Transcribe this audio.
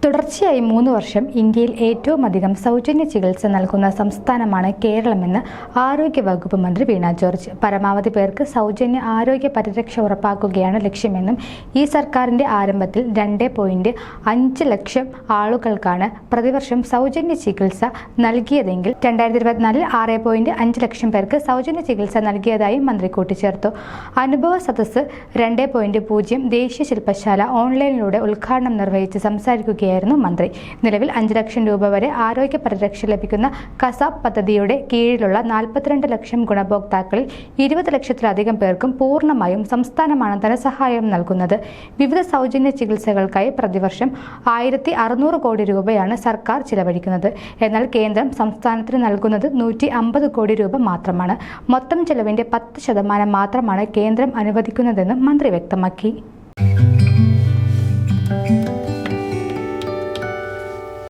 തുടർച്ചയായി 3 വർഷം ഇന്ത്യയിൽ ഏറ്റവുമധികം സൗജന്യ ചികിത്സ നൽകുന്ന സംസ്ഥാനമാണ് കേരളമെന്ന് ആരോഗ്യവകുപ്പ് മന്ത്രി വീണ ജോർജ്. പരമാവധി പേർക്ക് സൗജന്യ ആരോഗ്യ പരിരക്ഷ ഉറപ്പാക്കുകയാണ് ലക്ഷ്യമെന്നും ഈ സർക്കാരിന്റെ ആരംഭത്തിൽ 2.5 ലക്ഷം ആളുകൾക്കാണ് പ്രതിവർഷം സൗജന്യ ചികിത്സ നൽകിയതെങ്കിൽ 2024 6.5 ലക്ഷം പേർക്ക് സൗജന്യ ചികിത്സ നൽകിയതായും മന്ത്രി കൂട്ടിച്ചേർത്തു. അനുഭവ സദസ്സ് 2.0 ദേശീയ ശില്പശാല ഓൺലൈനിലൂടെ ഉദ്ഘാടനം നിർവഹിച്ച് സംസാരിക്കുകയായിരുന്നു മന്ത്രി. നിലവിൽ 5 ലക്ഷം രൂപ വരെ ആരോഗ്യ പരിരക്ഷ ലഭിക്കുന്ന കസാബ് പദ്ധതിയുടെ കീഴിലുള്ള 42 ലക്ഷം ഗുണഭോക്താക്കളിൽ 20 ലക്ഷത്തിലധികം പേർക്കും പൂർണ്ണമായും സംസ്ഥാനമാണ് ധനസഹായം നൽകുന്നത്. വിവിധ സൗജന്യ ചികിത്സകൾക്കായി പ്രതിവർഷം 1600 കോടി രൂപയാണ് സർക്കാർ ചിലവഴിക്കുന്നത്. എന്നാൽ കേന്ദ്രം സംസ്ഥാനത്തിന് നൽകുന്നത് 150 കോടി രൂപ മാത്രമാണ്. മൊത്തം ചെലവിന്റെ 10% മാത്രമാണ് കേന്ദ്രം അനുവദിക്കുന്നതെന്നും മന്ത്രി വ്യക്തമാക്കി.